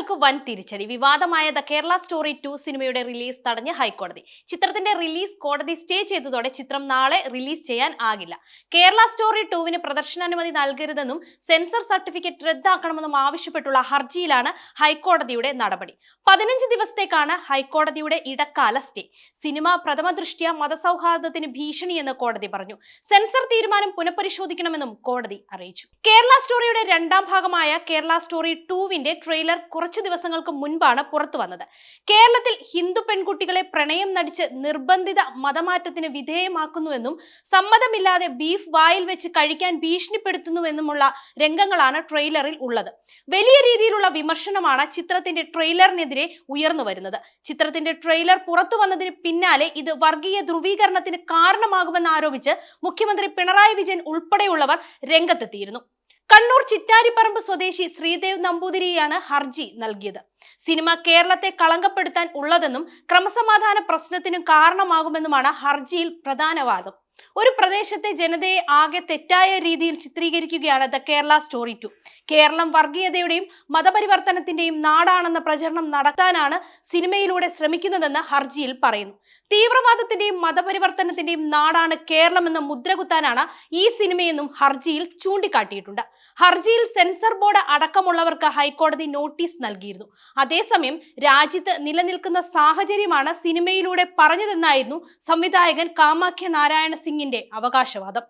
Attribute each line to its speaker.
Speaker 1: ആരാധകർക്ക് വൻ തിരിച്ചടി. വിവാദമായ ദ കേരള സ്റ്റോറി 2 സിനിമയുടെ റിലീസ് തടഞ്ഞ് ഹൈക്കോടതി. ചിത്രത്തിന്റെ റിലീസ് കോടതി സ്റ്റേ ചെയ്തതോടെ ചിത്രം നാളെ റിലീസ് ചെയ്യാൻ ആകില്ല. കേരള സ്റ്റോറി 2വിന് പ്രദർശനാനുമതി നൽകരുതെന്നും സെൻസർ സർട്ടിഫിക്കറ്റ് റദ്ദാക്കണമെന്നും ആവശ്യപ്പെട്ടുള്ള ഹർജിയിലാണ് ഹൈക്കോടതിയുടെ നടപടി. 15 ദിവസത്തേക്കാണ് ഹൈക്കോടതിയുടെ ഇടക്കാല സ്റ്റേ. സിനിമ പ്രഥമ ദൃഷ്ട്യാ മതസൗഹാർദ്ദത്തിന് ഭീഷണിയെന്ന് കോടതി പറഞ്ഞു. സെൻസർ തീരുമാനം പുനഃപരിശോധിക്കണമെന്നും കോടതി അറിയിച്ചു. കേരള സ്റ്റോറിയുടെ രണ്ടാം ഭാഗമായ കേരള സ്റ്റോറി 2വിന്റെ ട്രെയിലർ കുറച്ചു ദിവസങ്ങൾക്ക് മുൻപാണ് പുറത്തു വന്നത്. കേരളത്തിൽ ഹിന്ദു പെൺകുട്ടികളെ പ്രണയം നടിച്ച് നിർബന്ധിത മതമാറ്റത്തിന് വിധേയമാക്കുന്നുവെന്നും സമ്മതമില്ലാതെ ബീഫ് വായിൽ വെച്ച് കഴിക്കാൻ ഭീഷണിപ്പെടുത്തുന്നുവെന്നുമുള്ള രംഗങ്ങളാണ് ട്രെയിലറിൽ ഉള്ളത്. വലിയ രീതിയിലുള്ള വിമർശനമാണ് ചിത്രത്തിന്റെ ട്രെയിലറിനെതിരെ ഉയർന്നു വരുന്നത്. ചിത്രത്തിന്റെ ട്രെയിലർ പുറത്തു വന്നതിന് പിന്നാലെ ഇത് വർഗീയ ധ്രുവീകരണത്തിന് കാരണമാകുമെന്ന് ആരോപിച്ച് മുഖ്യമന്ത്രി പിണറായി വിജയൻ ഉൾപ്പെടെയുള്ളവർ രംഗത്തെത്തിയിരുന്നു. കണ്ണൂർ ചിറ്റാരിപ്പറമ്പ് സ്വദേശി ശ്രീദേവ് നമ്പൂതിരിയാണ് ഹർജി നൽകിയത്. സിനിമ കേരളത്തെ കളങ്കപ്പെടുത്താൻ ഉള്ളതെന്നും ക്രമസമാധാന പ്രശ്നത്തിനും കാരണമാകുമെന്നുമാണ് ഹർജിയിൽ പ്രധാന വാദം. ഒരു പ്രദേശത്തെ ജനതയെ ആകെ തെറ്റായ രീതിയിൽ ചിത്രീകരിക്കുകയാണ് ദ കേരള സ്റ്റോറി 2. കേരളം വർഗീയതയുടെയും മതപരിവർത്തനത്തിന്റെയും നാടാണെന്ന പ്രചരണം നടത്താനാണ് സിനിമയിലൂടെ ശ്രമിക്കുന്നതെന്ന് ഹർജിയിൽ പറയുന്നു. തീവ്രവാദത്തിന്റെയും മതപരിവർത്തനത്തിന്റെയും നാടാണ് കേരളമെന്ന മുദ്രകുത്താനാണ് ഈ സിനിമയെന്നും ഹർജിയിൽ ചൂണ്ടിക്കാട്ടിയിട്ടുണ്ട്. ഹർജിയിൽ സെൻസർ ബോർഡ് അടക്കമുള്ളവർക്ക് ഹൈക്കോടതി നോട്ടീസ് നൽകിയിരുന്നു. അതേസമയം രാജ്യത്ത് നിലനിൽക്കുന്ന സാഹചര്യമാണ് സിനിമയിലൂടെ പറഞ്ഞതെന്നായിരുന്നു സംവിധായകൻ കാമാഖ്യ നാരായണ സിംഗിന്റെ അവകാശവാദം.